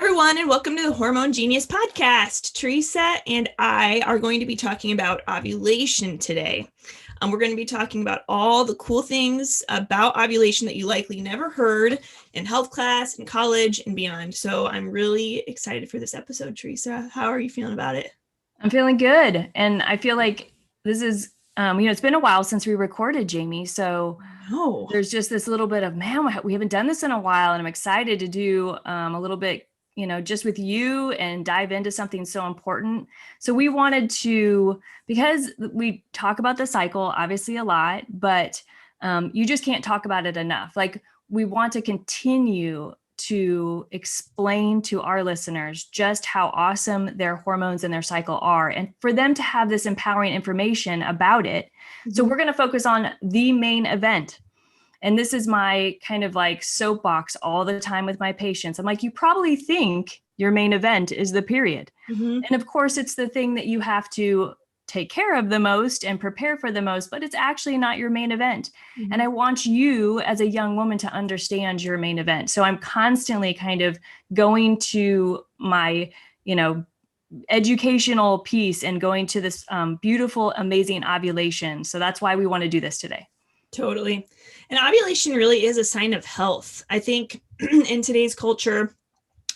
Everyone, and welcome to the Hormone Genius podcast. Teresa and I are going to be talking about ovulation today. We're going to be talking about all the cool things about ovulation that you likely never heard in health class, in college, and beyond. So I'm really excited for this episode, Teresa. How are you feeling about it? I'm feeling good. And I feel like this is, it's been a while since we recorded, Jamie. So there's just this little bit of, man, we haven't done this in a while. And I'm excited to do a little bit, just with you and dive into something so important. So we wanted to, because we talk about the cycle obviously a lot, but you just can't talk about it enough. Like, we want to continue to explain to our listeners just how awesome their hormones and their cycle are, and for them to have this empowering information about it. Mm-hmm. So we're going to focus on the main event. And this is my kind of like soapbox all the time with my patients. I'm like, you probably think your main event is the period. Mm-hmm. And of course, it's the thing that you have to take care of the most and prepare for the most, but it's actually not your main event. Mm-hmm. And I want you as a young woman to understand your main event. So I'm constantly kind of going to my, educational piece and going to this beautiful, amazing ovulation. So that's why we want to do this today. Totally. And ovulation really is a sign of health. I think in today's culture,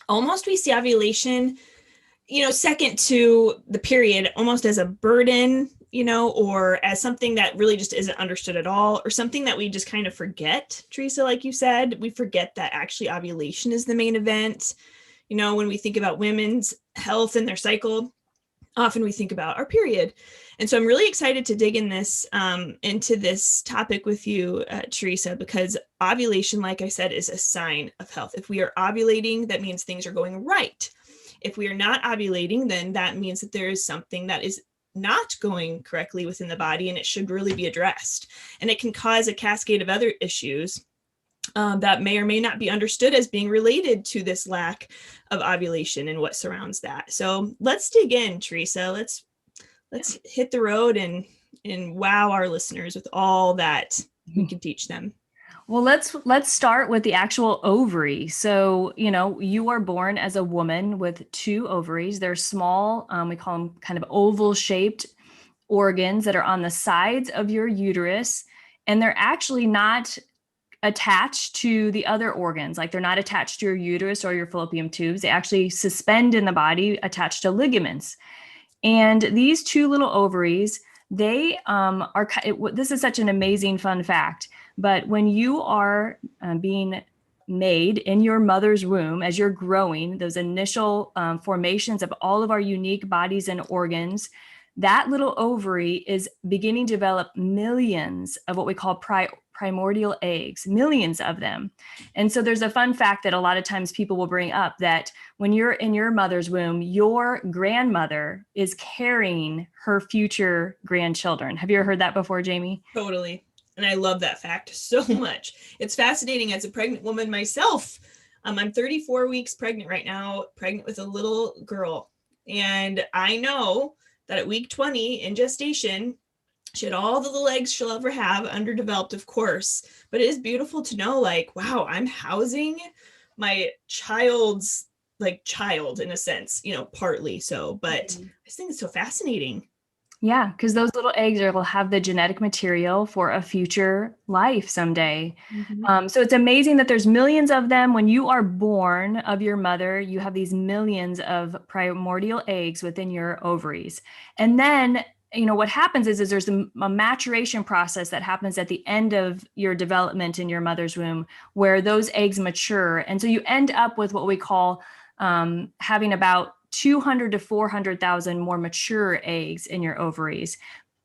almost we see ovulation, second to the period, almost as a burden, or as something that really just isn't understood at all, or something that we just kind of forget. Teresa, like you said, we forget that actually ovulation is the main event. When we think about women's health and their cycle, often we think about our period. And so I'm really excited to dig into this topic with you, Teresa, because ovulation, like I said, is a sign of health. If we are ovulating, that means things are going right. If we are not ovulating, then that means that there is something that is not going correctly within the body, and it should really be addressed. And it can cause a cascade of other issues that may or may not be understood as being related to this lack of ovulation and what surrounds that. So let's dig in, Teresa. Let's hit the road and wow our listeners with all that we can teach them. Well, let's start with the actual ovary. So, you are born as a woman with two ovaries. They're small, we call them kind of oval shaped organs that are on the sides of your uterus. And they're actually not attached to the other organs. Like, they're not attached to your uterus or your fallopian tubes. They actually suspend in the body attached to ligaments. And these two little ovaries, they this is such an amazing fun fact, but when you are being made in your mother's womb, as you're growing, those initial formations of all of our unique bodies and organs, that little ovary is beginning to develop millions of what we call primordial eggs, millions of them. And so there's a fun fact that a lot of times people will bring up, that when you're in your mother's womb, your grandmother is carrying her future grandchildren. Have you ever heard that before, Jamie? Totally. And I love that fact so much. It's fascinating as a pregnant woman myself. I'm 34 weeks pregnant right now, pregnant with a little girl. And I know that at week 20 in gestation, she had all the little eggs she'll ever have, underdeveloped, of course. But it is beautiful to know, like, wow, I'm housing my child's child in a sense, partly so. But I just think it's so fascinating. Yeah, because those little eggs will have the genetic material for a future life someday. Mm-hmm. So it's amazing that there's millions of them. When you are born of your mother, you have these millions of primordial eggs within your ovaries. And then what happens is there's a maturation process that happens at the end of your development in your mother's womb, where those eggs mature. And so you end up with what we call having about 200 to 400,000 more mature eggs in your ovaries.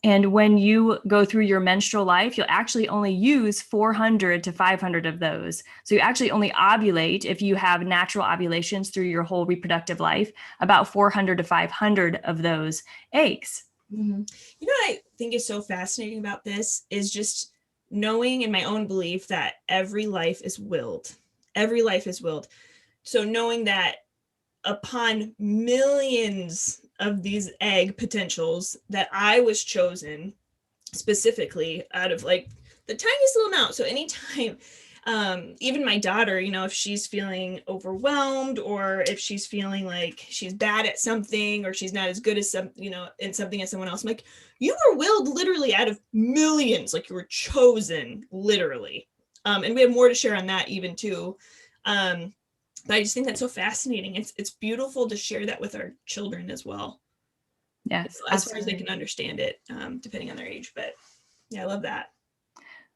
And when you go through your menstrual life, you'll actually only use 400 to 500 of those. So you actually only ovulate, if you have natural ovulations through your whole reproductive life, about 400 to 500 of those eggs. Mm-hmm. What I think is so fascinating about this is just knowing in my own belief that every life is willed. Every life is willed. So knowing that upon millions of these egg potentials, that I was chosen specifically out of the tiniest little amount. So anytime Even my daughter, if she's feeling overwhelmed, or if she's feeling like she's bad at something, or she's not as good as in something as someone else, I'm like, you were willed literally out of millions, like you were chosen literally. And we have more to share on that even too. But I just think that's so fascinating. It's beautiful to share that with our children as well. Yes, as far as they can understand it, depending on their age. But yeah, I love that.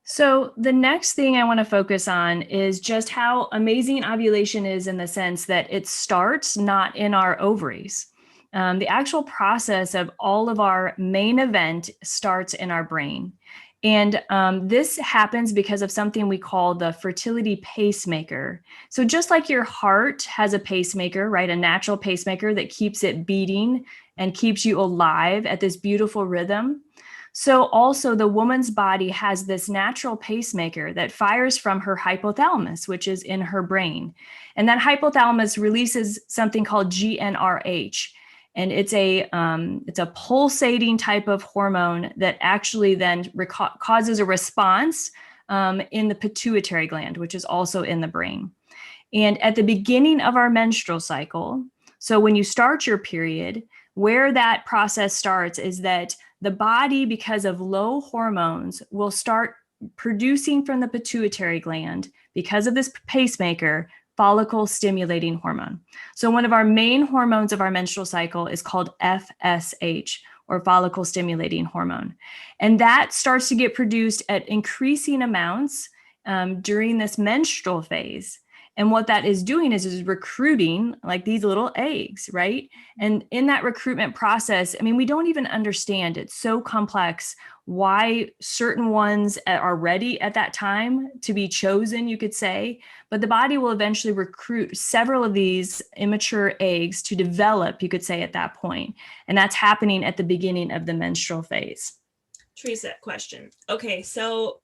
So the next thing I want to focus on is just how amazing ovulation is, in the sense that it starts not in our ovaries. The actual process of all of our main event starts in our brain. And this happens because of something we call the fertility pacemaker. So just like your heart has a pacemaker, right? A natural pacemaker that keeps it beating and keeps you alive at this beautiful rhythm. So also the woman's body has this natural pacemaker that fires from her hypothalamus, which is in her brain. And that hypothalamus releases something called GnRH. And it's a pulsating type of hormone that actually then causes a response in the pituitary gland, which is also in the brain. And at the beginning of our menstrual cycle, so when you start your period, where that process starts is that the body, because of low hormones, will start producing from the pituitary gland, because of this pacemaker, follicle stimulating hormone. So one of our main hormones of our menstrual cycle is called FSH, or follicle stimulating hormone. And that starts to get produced at increasing amounts during this menstrual phase. And what that is doing is recruiting like these little eggs, right? And in that recruitment process, I mean, we don't even understand, it's so complex, why certain ones are ready at that time to be chosen, you could say. But the body will eventually recruit several of these immature eggs to develop, you could say, at that point. And that's happening at the beginning of the menstrual phase. Teresa, question. Okay, so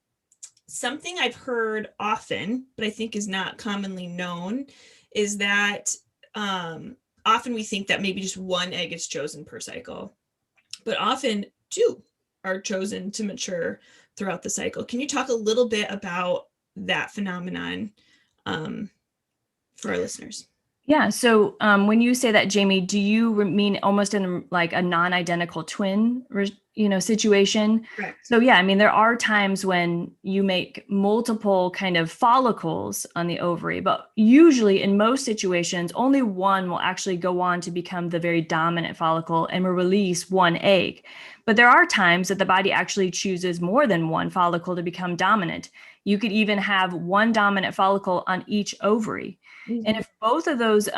something I've heard often, but I think is not commonly known, is that often we think that maybe just one egg is chosen per cycle, but often two are chosen to mature throughout the cycle. Can you talk a little bit about that phenomenon for our listeners? Yeah. So when you say that, Jamie, do you mean almost in like a non-identical twin, situation? Correct. So yeah, I mean, there are times when you make multiple kind of follicles on the ovary, but usually in most situations, only one will actually go on to become the very dominant follicle and will release one egg. But there are times that the body actually chooses more than one follicle to become dominant. You could even have one dominant follicle on each ovary. And if both of those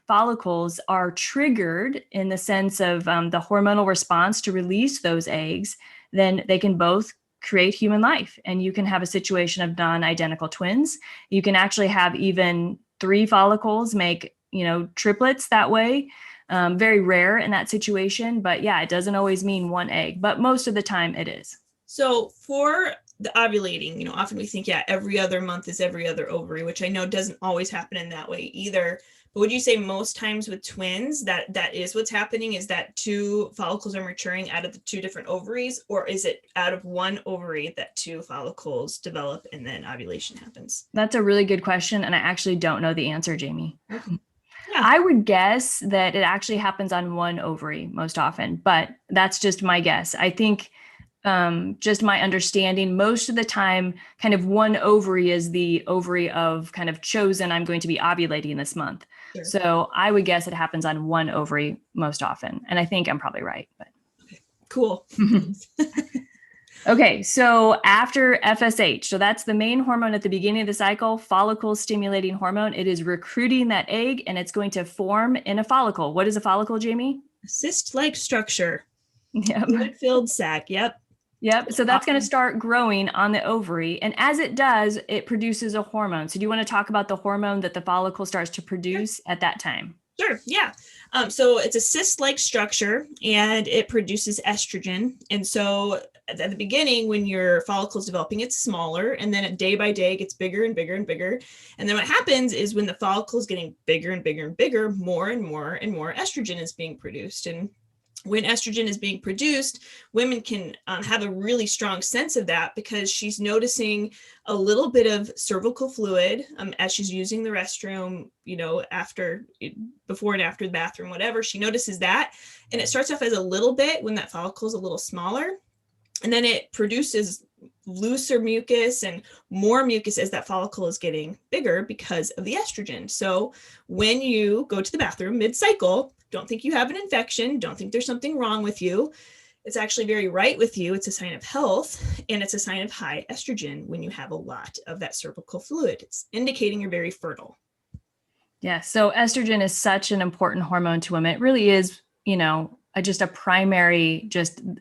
follicles are triggered in the sense of the hormonal response to release those eggs, then they can both create human life. And you can have a situation of non-identical twins. You can actually have even 3 follicles make, triplets that way. Very rare in that situation. But yeah, it doesn't always mean one egg, but most of the time it is. So for the ovulating, often we think, every other month is every other ovary, which I know doesn't always happen in that way either. But would you say most times with twins that is what's happening, is that 2 follicles are maturing out of the 2 different ovaries, or is it out of one ovary that 2 follicles develop and then ovulation happens? That's a really good question. And I actually don't know the answer, Jamie. Okay. Yeah. I would guess that it actually happens on one ovary most often, but that's just my guess. I think just my understanding, most of the time, kind of one ovary is the ovary of kind of chosen, I'm going to be ovulating this month. Sure. So I would guess it happens on one ovary most often. And I think I'm probably right. But okay. Cool. Okay, so after FSH, so that's the main hormone at the beginning of the cycle, follicle stimulating hormone. It is recruiting that egg and it's going to form in a follicle. What is a follicle, Jamie? A cyst-like structure. Yep. Fluid-filled sac. Yep. Yep. So that's going to start growing on the ovary. And as it does, it produces a hormone. So do you want to talk about the hormone that the follicle starts to produce at that time? Sure. Yeah. So it's a cyst-like structure and it produces estrogen. And so at the beginning, when your follicle is developing, it's smaller. And then day by day, it gets bigger and bigger and bigger. And then what happens is when the follicle is getting bigger and bigger and bigger, more and more and more estrogen is being produced. And when estrogen is being produced, women can have a really strong sense of that because she's noticing a little bit of cervical fluid as she's using the restroom, before and after the bathroom, whatever. She notices that. And it starts off as a little bit when that follicle is a little smaller. And then it produces looser mucus and more mucus as that follicle is getting bigger because of the estrogen. So when you go to the bathroom mid-cycle, don't think you have an infection. Don't think there's something wrong with you. It's actually very right with you. It's a sign of health, and it's a sign of high estrogen when you have a lot of that cervical fluid. It's indicating you're very fertile. Yeah. So estrogen is such an important hormone to women. It really is, just a primary,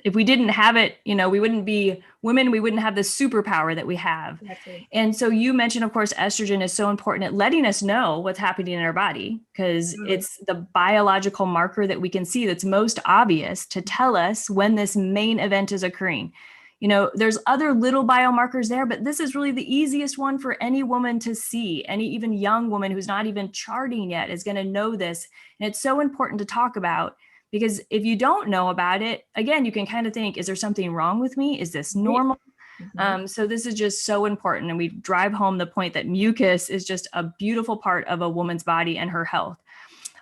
if we didn't have it, we wouldn't be women, we wouldn't have the superpower that we have. Exactly. And so you mentioned, of course, estrogen is so important at letting us know what's happening in our body because it's the biological marker that we can see that's most obvious to tell us when this main event is occurring. There's other little biomarkers there, but this is really the easiest one for any woman to see. Any even young woman who's not even charting yet is going to know this. And it's so important to talk about. Because if you don't know about it, again, you can kind of think, is there something wrong with me? Is this normal? Mm-hmm. So this is just so important. And we drive home the point that mucus is just a beautiful part of a woman's body and her health.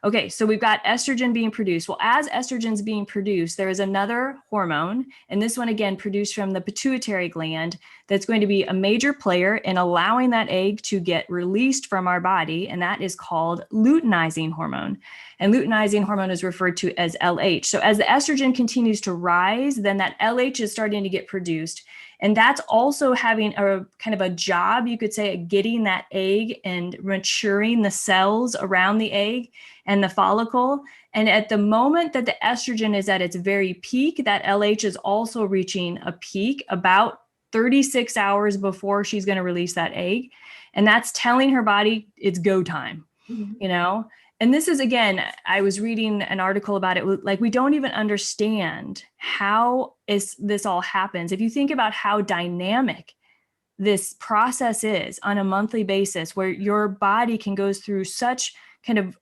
Okay, so we've got estrogen being produced. Well, as estrogen's being produced, there is another hormone, and this one again produced from the pituitary gland that's going to be a major player in allowing that egg to get released from our body, and that is called luteinizing hormone. And luteinizing hormone is referred to as LH. So as the estrogen continues to rise, then that LH is starting to get produced. And that's also having a kind of a job, you could say, at getting that egg and maturing the cells around the egg and the follicle. And at the moment that the estrogen is at its very peak, that LH is also reaching a peak about 36 hours before she's going to release that egg. And that's telling her body it's go time, And this is, again, I was reading an article about it. Like, we don't even understand how this all happens. If you think about how dynamic this process is on a monthly basis, where your body can go through such kind of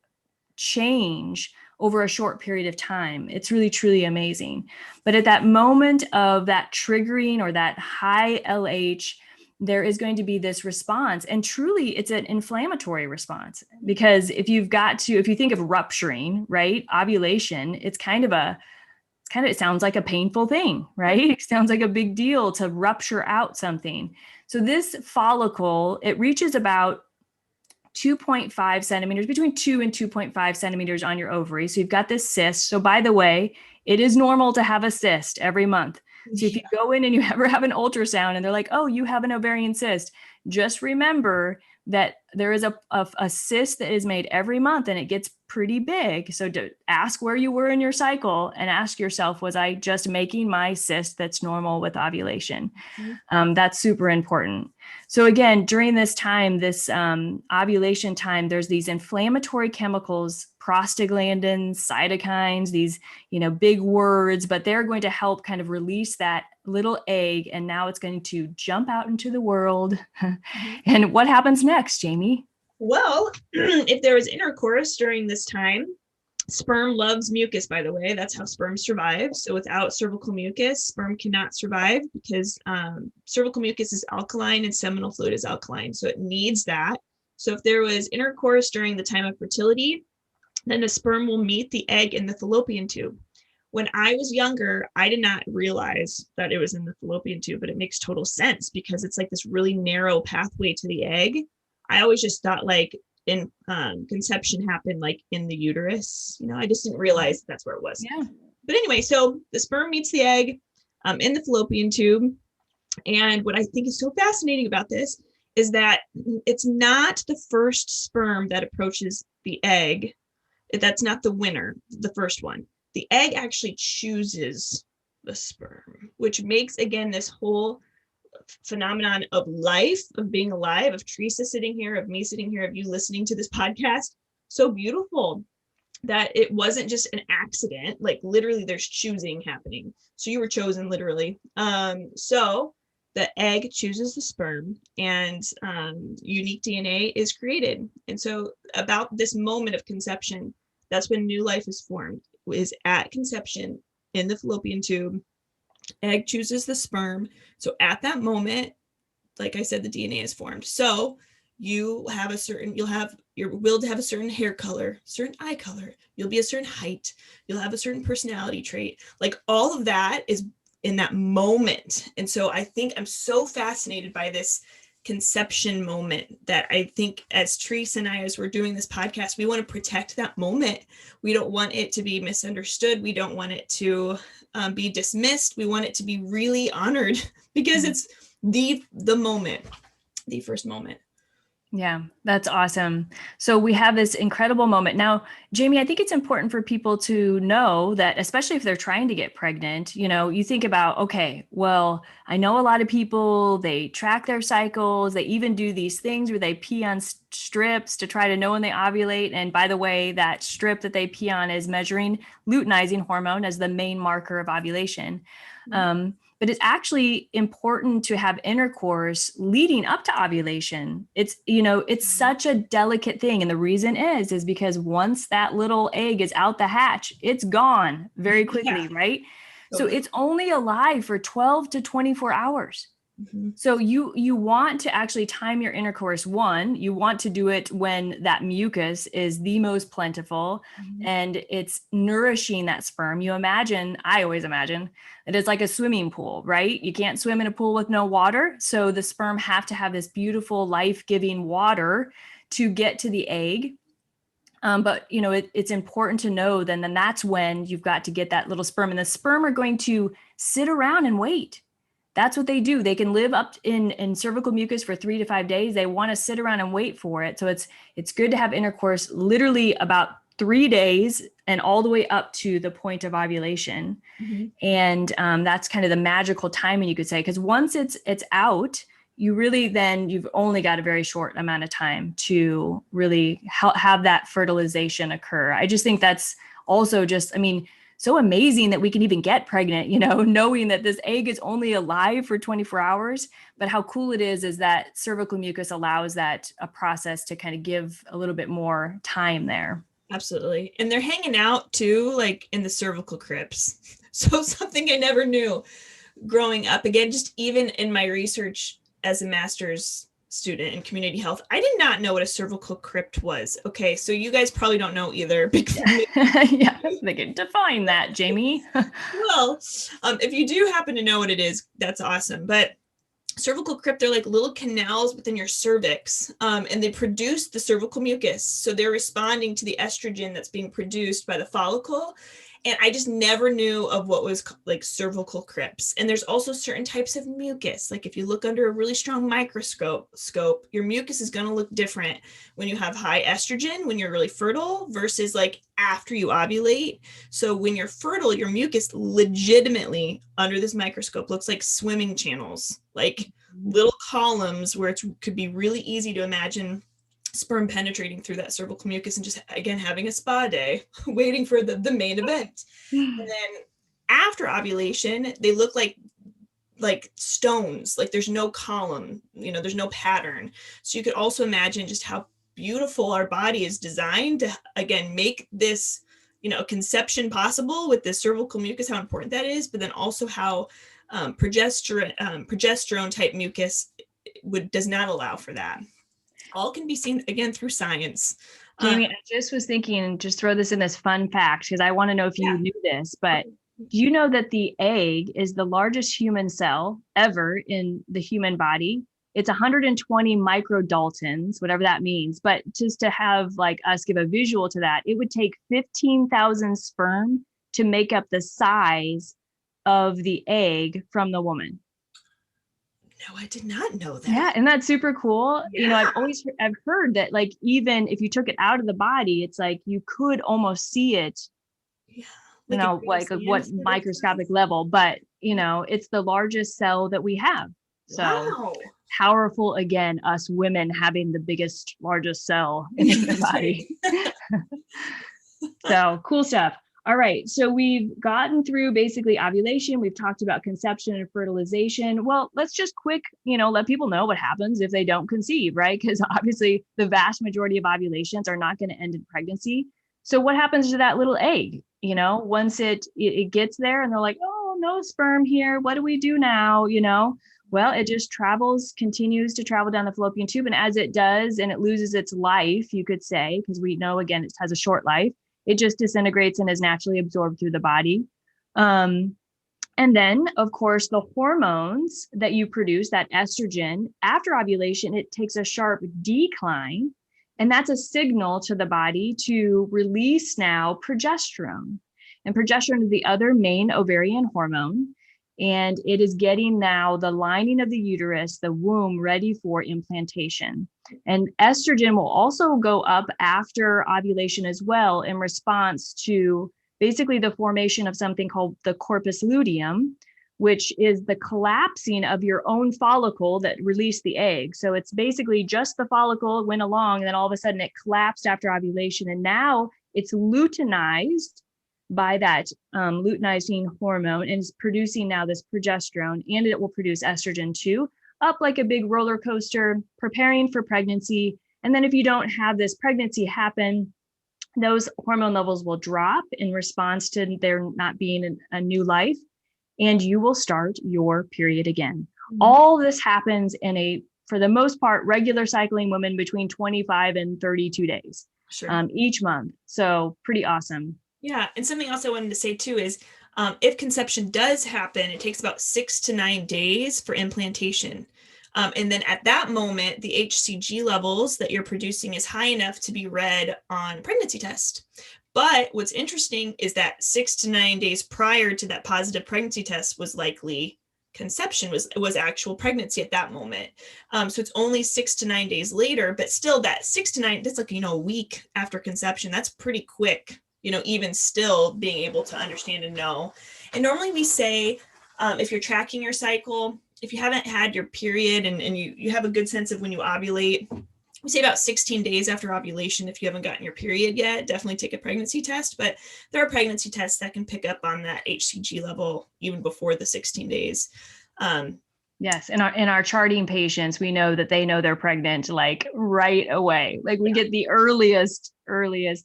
change over a short period of time, it's really, truly amazing. But at that moment of that triggering or that high LH, there is going to be this response. And truly, it's an inflammatory response, because if you think of rupturing, right, ovulation, it sounds like a painful thing, right? It sounds like a big deal to rupture out something. So this follicle, it reaches about 2.5 centimeters, between 2 and 2.5 centimeters on your ovary. So you've got this cyst. So by the way, it is normal to have a cyst every month. So if you go in and you ever have an ultrasound and they're like, oh, you have an ovarian cyst, just remember that there is a cyst that is made every month and it gets pretty big. So to ask where you were in your cycle and ask yourself, was I just making my cyst that's normal with ovulation? Mm-hmm. That's super important. So again, during this time, this ovulation time, there's these inflammatory chemicals, prostaglandins, cytokines, these, big words, but they're going to help kind of release that little egg. And now it's going to jump out into the world. And what happens next, Jamie? Well, if there was intercourse during this time, sperm loves mucus, by the way. That's how sperm survive. So without cervical mucus, sperm cannot survive, because cervical mucus is alkaline and seminal fluid is alkaline. So it needs that. So if there was intercourse during the time of fertility, then the sperm will meet the egg in the fallopian tube. When I was younger, I did not realize that it was in the fallopian tube, but it makes total sense because it's like this really narrow pathway to the egg. I always just thought like in conception happened like in the uterus. I just didn't realize that's where it was. Yeah. But anyway, so the sperm meets the egg in the fallopian tube. And what I think is so fascinating about this is that it's not the first sperm that approaches the egg. That's not the winner, the first one. The egg actually chooses the sperm, which makes, again, this whole phenomenon of life, of being alive, of Teresa sitting here, of me sitting here, of you listening to this podcast, so beautiful that it wasn't just an accident. Like literally there's choosing happening. So you were chosen literally. So the egg chooses the sperm and unique DNA is created. And so about this moment of conception, that's when new life is formed, is at conception. in the fallopian tube. Egg chooses the sperm. So at that moment, like I said, the DNA is formed. So you'll have a certain hair color, certain eye color. You'll be a certain height. You'll have a certain personality trait. Like all of that is in that moment. And so I think I'm so fascinated by this conception moment that I think as Teresa and I, as we're doing this podcast, we want to protect that moment. We don't want it to be misunderstood. We don't want it to be dismissed. We want it to be really honored because it's the moment, the first moment. Yeah, that's awesome. So we have this incredible moment. Now, Jamie, I think it's important for people to know that, especially if they're trying to get pregnant, you think about, okay, well, I know a lot of people, they track their cycles. They even do these things where they pee on strips to try to know when they ovulate. And by the way, that strip that they pee on is measuring luteinizing hormone as the main marker of ovulation. But it's actually important to have intercourse leading up to ovulation. It's such a delicate thing. And the reason is because once that little egg is out the hatch, it's gone very quickly, right? So it's only alive for 12 to 24 hours. So you want to actually time your intercourse. One, you want to do it when that mucus is the most plentiful and it's nourishing that sperm. I always imagine that it's like a swimming pool, right? You can't swim in a pool with no water. So the sperm have to have this beautiful life-giving water to get to the egg. But it's important to know then that's when you've got to get that little sperm, and the sperm are going to sit around and wait. That's what they do. They can live up in cervical mucus for 3 to 5 days. They want to sit around and wait for it. So it's good to have intercourse literally about 3 days and all the way up to the point of ovulation. And that's kind of the magical timing, you could say, because once it's out, you've only got a very short amount of time to really have that fertilization occur. I just think that's also so amazing that we can even get pregnant, knowing that this egg is only alive for 24 hours. But how cool it is that cervical mucus allows that a process to kind of give a little bit more time there. Absolutely. And they're hanging out too, like in the cervical crypts. So something I never knew growing up, again, just even in my research as a master's student in community health, I did not know what a cervical crypt was. Okay, so you guys probably don't know either. Yeah, they can define that, Jamie. Well, if you do happen to know what it is, that's awesome. But cervical crypt, they're like little canals within your cervix, and they produce the cervical mucus. So they're responding to the estrogen that's being produced by the follicle. And I just never knew of what was like cervical crypts. And there's also certain types of mucus. Like if you look under a really strong microscope, your mucus is going to look different when you have high estrogen, when you're really fertile, versus like after you ovulate. So when you're fertile, your mucus legitimately under this microscope looks like swimming channels, like little columns where it could be really easy to imagine sperm penetrating through that cervical mucus and just, again, having a spa day, waiting for the main event. And then after ovulation, they look like stones, like there's no column, there's no pattern. So you could also imagine just how beautiful our body is designed to, again, make this, conception possible with the cervical mucus, how important that is, but then also how progesterone type mucus does not allow for that. All can be seen, again, through science. Jamie, I just was thinking, just throw this in this fun fact, because I want to know if you knew this, but do you know that the egg is the largest human cell ever in the human body? It's 120 microdaltons, whatever that means. But just to have like us give a visual to that, it would take 15,000 sperm to make up the size of the egg from the woman. No, I did not know that. Yeah, and that's super cool. Yeah. I've heard that like even if you took it out of the body, it's like you could almost see it. Yeah, like what microscopic level, but it's the largest cell that we have. So powerful again, us women having the biggest, largest cell in the body. So cool stuff. All right. So we've gotten through basically ovulation. We've talked about conception and fertilization. Well, let's just let people know what happens if they don't conceive, right? Because obviously the vast majority of ovulations are not going to end in pregnancy. So what happens to that little egg? once it gets there and they're like, oh, no sperm here. What do we do now? Well, it just continues to travel down the fallopian tube. And as it does, and it loses its life, you could say, because we know, again, it has a short life, it just disintegrates and is naturally absorbed through the body. And then, of course, the hormones that you produce, that estrogen, after ovulation, it takes a sharp decline. And that's a signal to the body to release now progesterone. And progesterone is the other main ovarian hormone. And it is getting now the lining of the uterus, the womb, ready for implantation. And estrogen will also go up after ovulation as well in response to basically the formation of something called the corpus luteum, which is the collapsing of your own follicle that released the egg. So it's basically just the follicle went along, and then all of a sudden it collapsed after ovulation. And now it's luteinized by that luteinizing hormone, and is producing now this progesterone, and it will produce estrogen too, up like a big roller coaster, preparing for pregnancy. And then if you don't have this pregnancy happen, those hormone levels will drop in response to there not being a new life, and you will start your period again. Mm-hmm. All this happens in for the most part, regular cycling women between 25 and 32 days each month. So pretty awesome. Yeah. And something else I wanted to say too is if conception does happen, it takes about 6 to 9 days for implantation. And then at that moment, the HCG levels that you're producing is high enough to be read on a pregnancy test. But what's interesting is that 6 to 9 days prior to that positive pregnancy test was likely conception, was actual pregnancy at that moment. So it's only 6 to 9 days later, but still that 6 to 9, that's like, a week after conception. That's pretty quick, even still being able to understand and know. And normally we say, if you're tracking your cycle, if you haven't had your period and you have a good sense of when you ovulate, we say about 16 days after ovulation, if you haven't gotten your period yet, definitely take a pregnancy test. But there are pregnancy tests that can pick up on that HCG level even before the 16 days. Yes. In our charting patients, we know that they know they're pregnant like right away. Like we get the earliest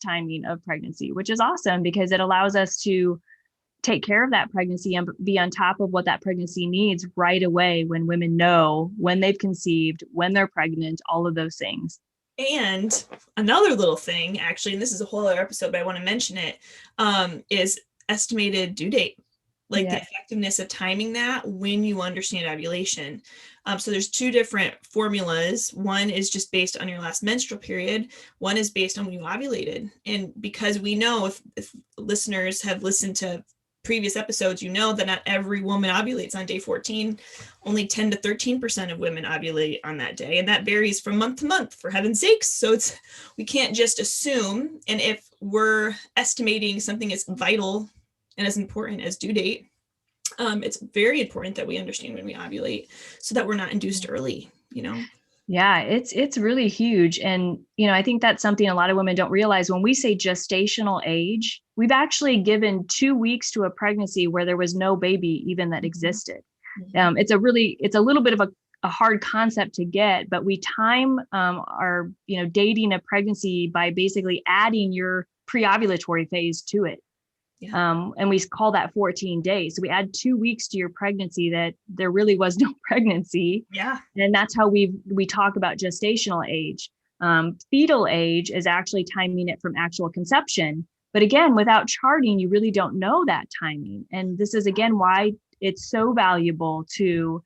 timing of pregnancy, which is awesome because it allows us to take care of that pregnancy and be on top of what that pregnancy needs right away when women know when they've conceived, when they're pregnant, all of those things. And another little thing, actually, and this is a whole other episode, but I want to mention it, is estimated due date, like the effectiveness of timing that when you understand ovulation. So there's 2 different formulas. One is just based on your last menstrual period. One is based on when you ovulated. And because we know if listeners have listened to previous episodes, that not every woman ovulates on day 14. Only 10 to 13% of women ovulate on that day. And that varies from month to month, for heaven's sakes. So we can't just assume. And if we're estimating something as vital and as important as due date, it's very important that we understand when we ovulate so that we're not induced early, Yeah, it's really huge. And, I think that's something a lot of women don't realize. When we say gestational age, we've actually given 2 weeks to a pregnancy where there was no baby even that existed. Mm-hmm. It's a little bit of a hard concept to get, but we time our, dating a pregnancy by basically adding your pre-ovulatory phase to it. Yeah. And we call that 14 days. So we add 2 weeks to your pregnancy that there really was no pregnancy. Yeah. And that's how we talk about gestational age. Fetal age is actually timing it from actual conception. But again, without charting, you really don't know that timing. And this is, again, why it's so valuable to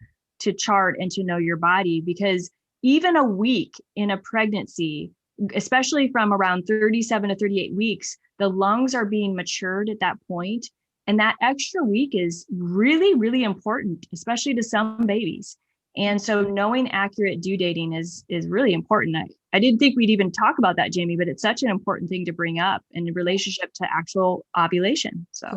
chart and to know your body, because even a week in a pregnancy, especially from around 37 to 38 weeks, the lungs are being matured at that point. And that extra week is really, really important, especially to some babies. And so knowing accurate due dating is really important. I didn't think we'd even talk about that, Jamie, but it's such an important thing to bring up in relationship to actual ovulation. So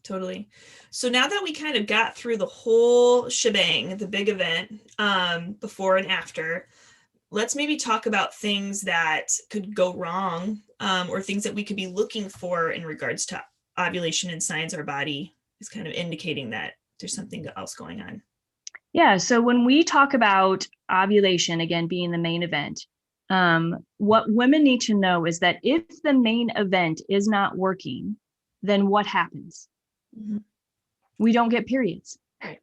Totally. So now that we kind of got through the whole shebang, the big event, before and after, let's maybe talk about things that could go wrong, or things that we could be looking for in regards to ovulation and signs our body is kind of indicating that there's something else going on. Yeah. So when we talk about ovulation, again, being the main event, what women need to know is that if the main event is not working, then what happens? Mm-hmm. We don't get periods. Right.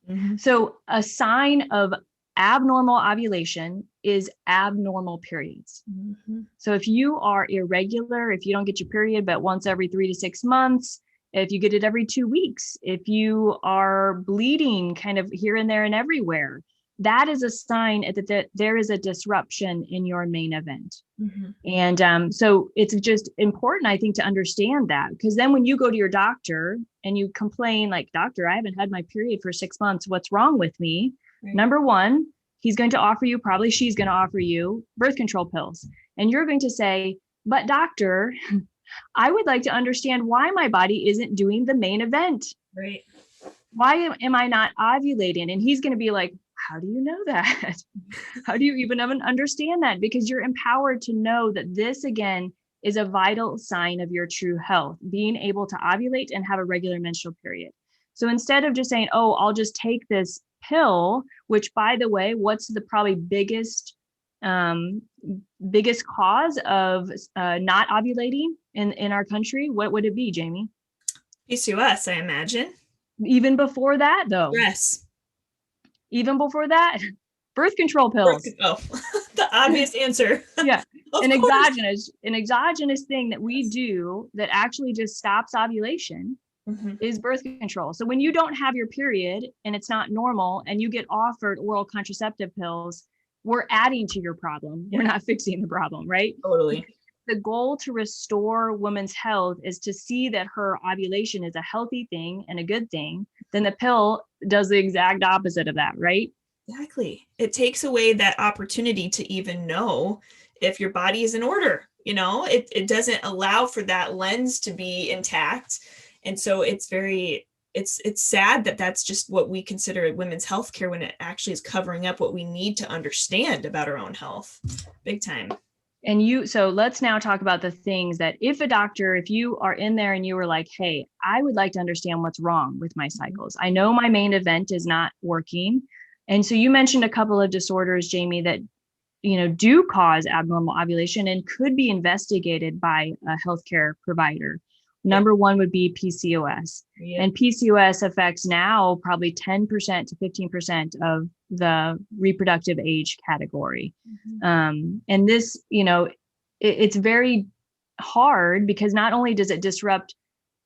Mm-hmm. So a sign of abnormal ovulation is abnormal periods. Mm-hmm. So if you are irregular, if you don't get your period but once every 3 to 6 months, if you get it every 2 weeks, if you are bleeding kind of here and there and everywhere, that is a sign that there is a disruption in your main event. Mm-hmm. And so it's just important, I think, to understand that, because then when you go to your doctor and you complain like, doctor, I haven't had my period for 6 months, what's wrong with me? Right. Number one, he's going to offer you, probably she's going to offer you birth control pills. And you're going to say, but doctor, I would like to understand why my body isn't doing the main event. Right. Why am I not ovulating? And he's going to be like, how do you know that? How do you even understand that? Because you're empowered to know that this, again, is a vital sign of your true health, being able to ovulate and have a regular menstrual period. So instead of just saying, oh, I'll just take this pill, which, by the way, what's the probably biggest cause of not ovulating in our country? What would it be, Jamie? PCOS, I imagine. Even before that, though. Yes. Even before that, birth control pills. The obvious answer. Yeah. An exogenous thing that we do that actually just stops ovulation is birth control. So when you don't have your period and it's not normal and you get offered oral contraceptive pills, we're adding to your problem. Yeah. We're not fixing the problem, right? Totally. The goal to restore women's health is to see that her ovulation is a healthy thing and a good thing. Then the pill does the exact opposite of that, right? Exactly. It takes away that opportunity to even know if your body is in order. You know, it doesn't allow for that lens to be intact. And so it's sad that that's just what we consider women's health care, when it actually is covering up what we need to understand about our own health. Big time. And so let's now talk about the things that if you are in there and you were like, hey, I would like to understand what's wrong with my cycles. I know my main event is not working. And so you mentioned a couple of disorders, Jamie, that, do cause abnormal ovulation and could be investigated by a healthcare provider. Number one would be PCOS. Yeah. And PCOS affects now probably 10% to 15% of the reproductive age category. Mm-hmm. And this, it's very hard because not only does it disrupt,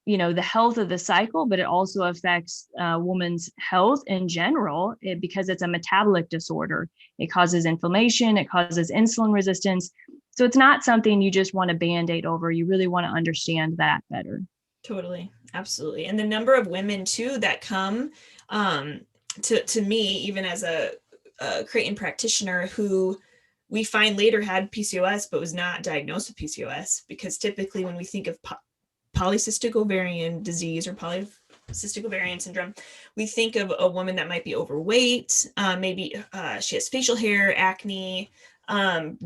the health of the cycle, but it also affects woman's health in general because it's a metabolic disorder. It causes inflammation, it causes insulin resistance. So it's not something you just want to Band-Aid over. You really want to understand that better. Totally. Absolutely. And the number of women too that come to me, even as a Creighton practitioner, who we find later had PCOS, but was not diagnosed with PCOS, because typically when we think of polycystic ovarian disease or polycystic ovarian syndrome, we think of a woman that might be overweight, maybe she has facial hair, acne,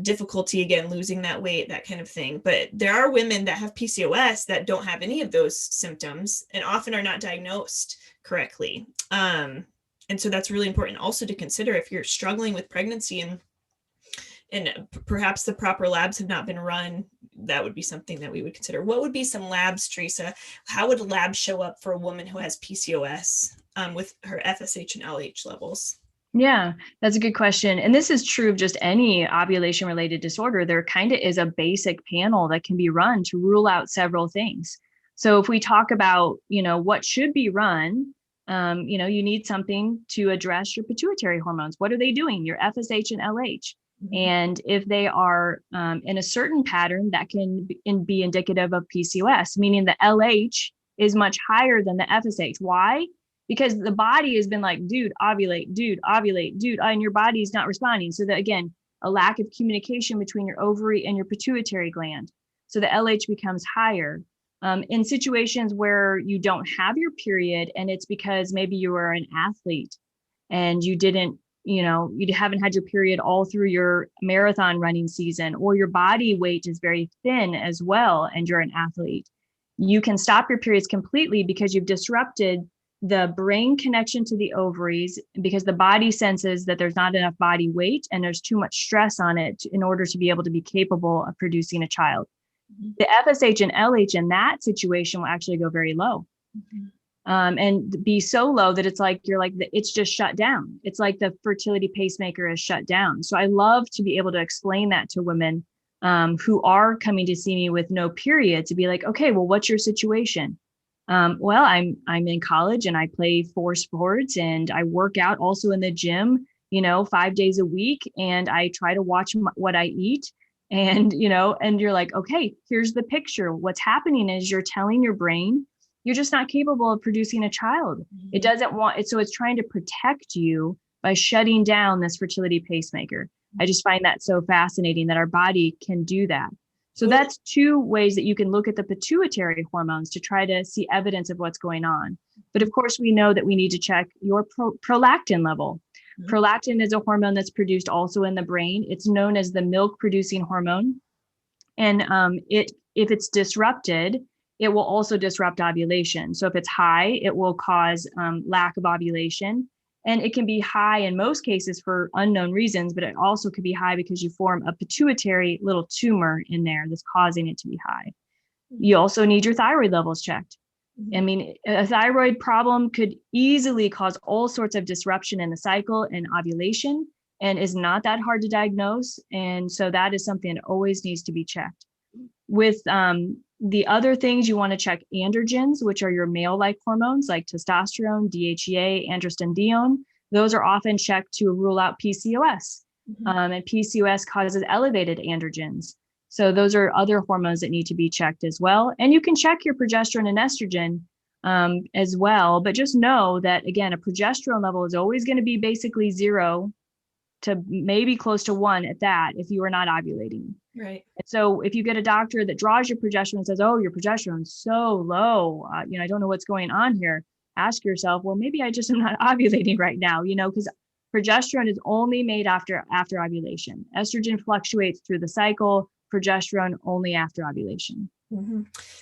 difficulty, again, losing that weight, that kind of thing. But there are women that have PCOS that don't have any of those symptoms and often are not diagnosed correctly. And so that's really important also to consider if you're struggling with pregnancy and perhaps the proper labs have not been run. That would be something that we would consider. What would be some labs, Teresa? How would labs show up for a woman who has PCOS with her FSH and LH levels? Yeah, that's a good question. And this is true of just any ovulation related disorder. There kind of is a basic panel that can be run to rule out several things. So if we talk about, what should be run, you need something to address your pituitary hormones. What are they doing? Your FSH and LH. Mm-hmm. And if they are in a certain pattern, that can be indicative of PCOS, meaning the LH is much higher than the FSH. Why? Because the body has been like, dude, ovulate, dude, and your body's not responding. So that, again, a lack of communication between your ovary and your pituitary gland. So the LH becomes higher. In situations where you don't have your period, and it's because maybe you are an athlete and you haven't had your period all through your marathon running season, or your body weight is very thin as well, and you're an athlete, you can stop your periods completely because you've disrupted the brain connection to the ovaries, because the body senses that there's not enough body weight and there's too much stress on it in order to be able to be capable of producing a child. The FSH and LH in that situation will actually go very low. And be so low that it's like, it's just shut down. It's like the fertility pacemaker is shut down. So I love to be able to explain that to women who are coming to see me with no period, to be like, okay, well, what's your situation? Well, I'm in college and I play 4 sports and I work out also in the gym, 5 days a week. And I try to watch what I eat. And, and you're like, okay, here's the picture. What's happening is you're telling your brain, you're just not capable of producing a child. It doesn't want it. So it's trying to protect you by shutting down this fertility pacemaker. I just find that so fascinating that our body can do that. So that's 2 ways that you can look at the pituitary hormones to try to see evidence of what's going on. But of course, we know that we need to check your prolactin level. Prolactin is a hormone that's produced also in the brain. It's known as the milk producing hormone. And if it's disrupted, it will also disrupt ovulation. So if it's high, it will cause lack of ovulation. And it can be high in most cases for unknown reasons, but it also could be high because you form a pituitary little tumor in there that's causing it to be high. You also need your thyroid levels checked. I mean, a thyroid problem could easily cause all sorts of disruption in the cycle and ovulation, and is not that hard to diagnose. And so that is something that always needs to be checked. With the other things, you want to check androgens, which are your male-like hormones like testosterone, DHEA, androstenedione. Those are often checked to rule out PCOS. And PCOS causes elevated androgens. So those are other hormones that need to be checked as well. And you can check your progesterone and estrogen as well. But just know that, again, a progesterone level is always going to be basically 0 to maybe close to 1 at that if you are not ovulating. Right. So if you get a doctor that draws your progesterone and says, oh, your progesterone's so low, I don't know what's going on here. Ask yourself, well, maybe I just am not ovulating right now, because progesterone is only made after ovulation. Estrogen fluctuates through the cycle, progesterone only after ovulation.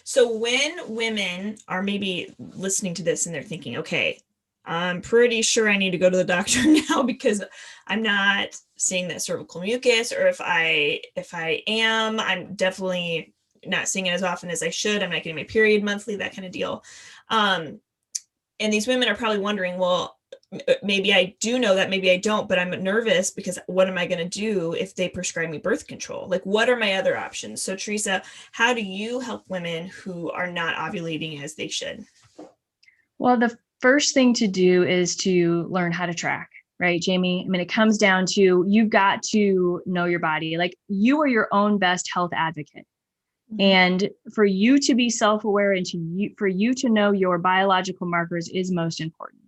So when women are maybe listening to this and they're thinking, okay, I'm pretty sure I need to go to the doctor now because I'm not seeing that cervical mucus, or if I am, I'm definitely not seeing it as often as I should. I'm not getting my period monthly, that kind of deal. And these women are probably wondering, well, maybe I do know that, maybe I don't, but I'm nervous because what am I going to do if they prescribe me birth control? Like, what are my other options? So Teresa, how do you help women who are not ovulating as they should? Well, the first thing to do is to learn how to track, right, Jamie? I mean, it comes down to, you've got to know your body. Like, you are your own best health advocate. And for you to be self-aware and for you to know your biological markers is most important.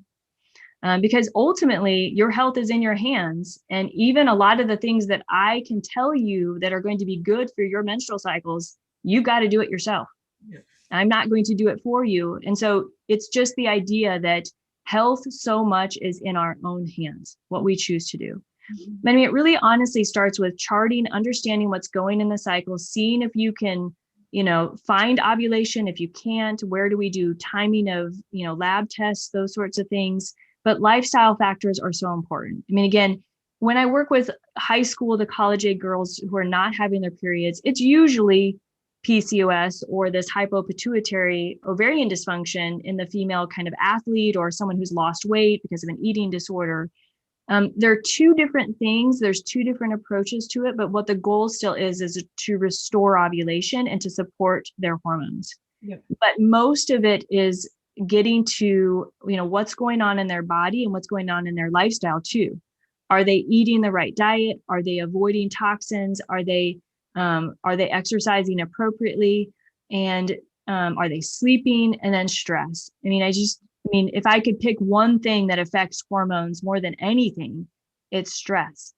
Because ultimately your health is in your hands. And even a lot of the things that I can tell you that are going to be good for your menstrual cycles, you've got to do it yourself. Yeah. I'm not going to do it for you. And so it's just the idea that health so much is in our own hands, what we choose to do. I mean, it really honestly starts with charting, understanding what's going in the cycle, seeing if you can, find ovulation. If you can't, where do we do timing of, lab tests, those sorts of things. But lifestyle factors are so important. I mean, again, when I work with high school to college age girls who are not having their periods, it's usually PCOS or this hypopituitary ovarian dysfunction in the female kind of athlete or someone who's lost weight because of an eating disorder. There are 2 different things. There's 2 different approaches to it, but what the goal still is to restore ovulation and to support their hormones. Yep. But most of it is getting to, what's going on in their body and what's going on in their lifestyle too. Are they eating the right diet? Are they avoiding toxins? Are they exercising appropriately? And are they sleeping? And then stress. I mean, if I could pick one thing that affects hormones more than anything, it's stress.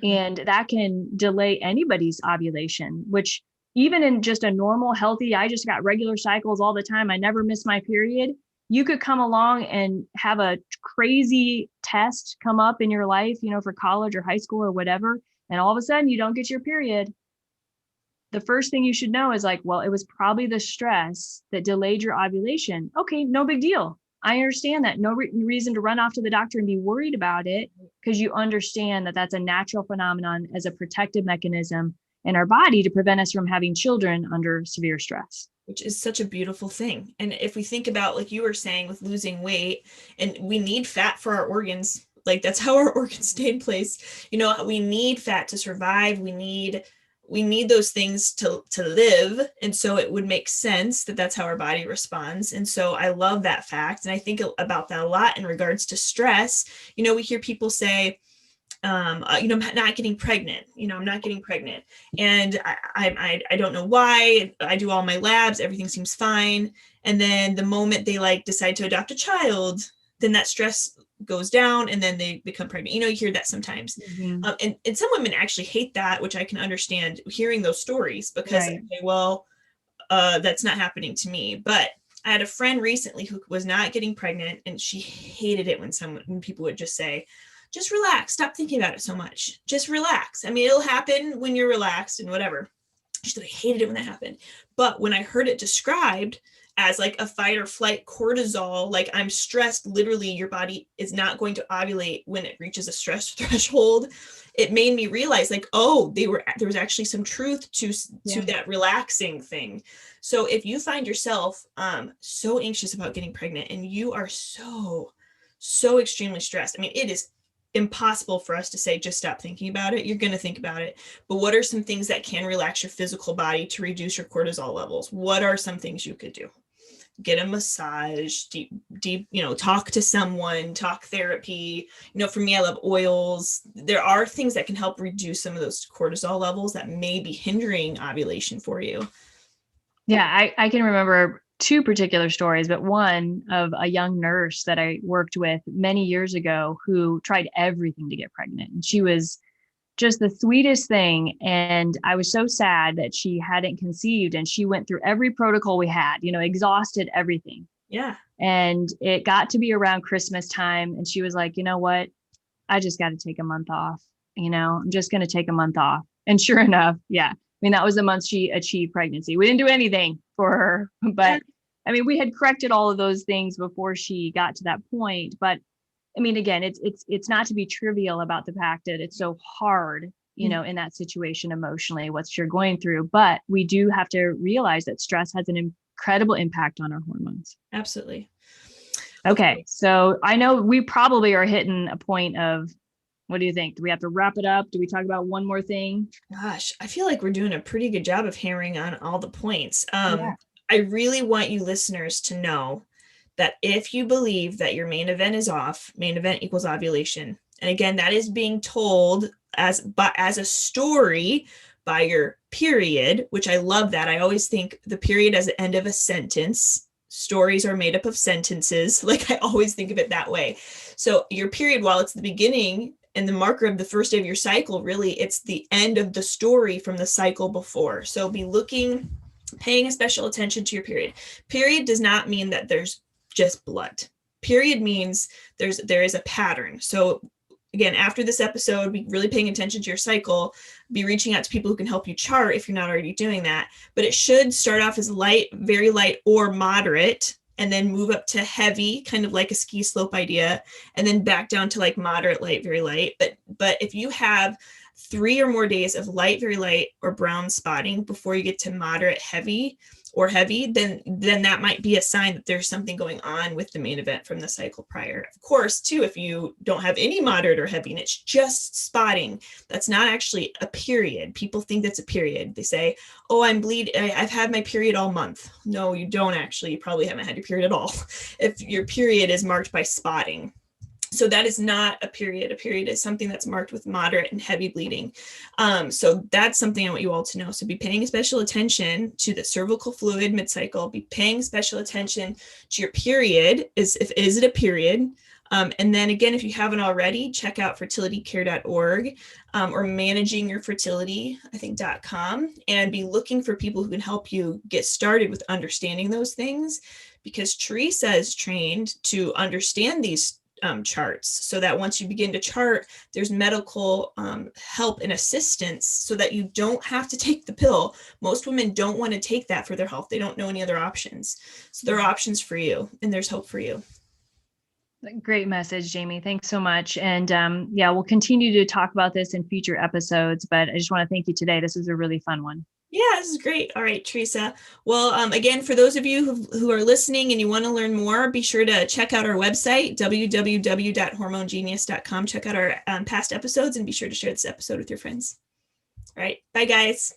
And that can delay anybody's ovulation, which even in just a normal, healthy, I just got regular cycles all the time, I never miss my period. You could come along and have a crazy test come up in your life, for college or high school or whatever. And all of a sudden you don't get your period. The first thing you should know is like, well, it was probably the stress that delayed your ovulation. Okay, no big deal. I understand that. No reason to run off to the doctor and be worried about it, because you understand that that's a natural phenomenon as a protective mechanism. in our body to prevent us from having children under severe stress. Which is such a beautiful thing. And if we think about, like you were saying, with losing weight, and we need fat for our organs, like that's how our organs stay in place. You know, we need fat to survive. We need those things to live. And so it would make sense that that's how our body responds. And so I love that fact. And I think about that a lot in regards to stress. You know, we hear people say, I'm not getting pregnant. I'm not getting pregnant. And I don't know why. I do all my labs. Everything seems fine. And then the moment they decide to adopt a child, then that stress goes down and then they become pregnant. You hear that sometimes. Mm-hmm. And some women actually hate that, which I can understand hearing those stories because, right. Okay, well, that's not happening to me. But I had a friend recently who was not getting pregnant, and she hated it when people would just say, just relax, stop thinking about it so much. Just relax. I mean, it'll happen when you're relaxed and whatever. She said, I hated it when that happened. But when I heard it described as like a fight or flight cortisol, like I'm stressed, literally your body is not going to ovulate when it reaches a stress threshold. It made me realize there was actually some truth to that relaxing thing. So if you find yourself so anxious about getting pregnant and you are so extremely stressed, I mean, it is impossible for us to say, just stop thinking about it. You're going to think about it. But what are some things that can relax your physical body to reduce your cortisol levels? What are some things you could do? Get a massage, deep, talk to someone, talk therapy. For me, I love oils. There are things that can help reduce some of those cortisol levels that may be hindering ovulation for you. Yeah, I can remember two particular stories, but one of a young nurse that I worked with many years ago who tried everything to get pregnant. And she was just the sweetest thing. And I was so sad that she hadn't conceived, and she went through every protocol we had, exhausted everything. Yeah. And it got to be around Christmas time. And she was like, you know what? I just got to take a month off. I'm just going to take a month off. And sure enough, yeah. I mean, that was the month she achieved pregnancy. We didn't do anything for her, but I mean, we had corrected all of those things before she got to that point. But I mean, again, it's not to be trivial about the fact that it's so hard, in that situation emotionally, what you're going through. But we do have to realize that stress has an incredible impact on our hormones. Absolutely. Okay. So I know we probably are hitting a point of, what do you think? Do we have to wrap it up? Do we talk about one more thing? Gosh, I feel like we're doing a pretty good job of hammering on all the points. I really want you listeners to know that if you believe that your main event is off, main event equals ovulation. And again, that is being told as a story by your period, which I love that. I always think the period as the end of a sentence. Stories are made up of sentences. Like I always think of it that way. So your period, while it's the beginning and the marker of the first day of your cycle, really it's the end of the story from the cycle before. So be paying a special attention to your period. Period does not mean that there's just blood. Period means there is a pattern. So again, after this episode, be really paying attention to your cycle, be reaching out to people who can help you chart if you're not already doing that. But it should start off as light, very light or moderate, and then move up to heavy, kind of like a ski slope idea, and then back down to like moderate, light, very light. But if you have 3 or more days of light, very light, or brown spotting before you get to moderate, heavy, or heavy, then that might be a sign that there's something going on with the main event from the cycle prior. Of course, too, if you don't have any moderate or heavy and it's just spotting, that's not actually a period. People think that's a period. They say, oh, I'm bleeding. I've had my period all month. No, you don't actually. You probably haven't had your period at all. If your period is marked by spotting. So that is not a period. A period is something that's marked with moderate and heavy bleeding. So that's something I want you all to know. So be paying special attention to the cervical fluid mid-cycle. Be paying special attention to your period. Is it a period? And then again, if you haven't already, check out fertilitycare.org or managingyourfertility.com, and be looking for people who can help you get started with understanding those things, because Teresa is trained to understand these charts, so that once you begin to chart, there's medical help and assistance so that you don't have to take the pill. Most women don't want to take that for their health. They don't know any other options. So there are options for you, and there's hope for you. Great message, Jamie. Thanks so much. And yeah, we'll continue to talk about this in future episodes, but I just want to thank you today. This was a really fun one. Yeah, this is great. All right, Teresa. Well, again, for those of you who are listening and you want to learn more, be sure to check out our website, www.hormonegenius.com. Check out our past episodes and be sure to share this episode with your friends. All right. Bye, guys.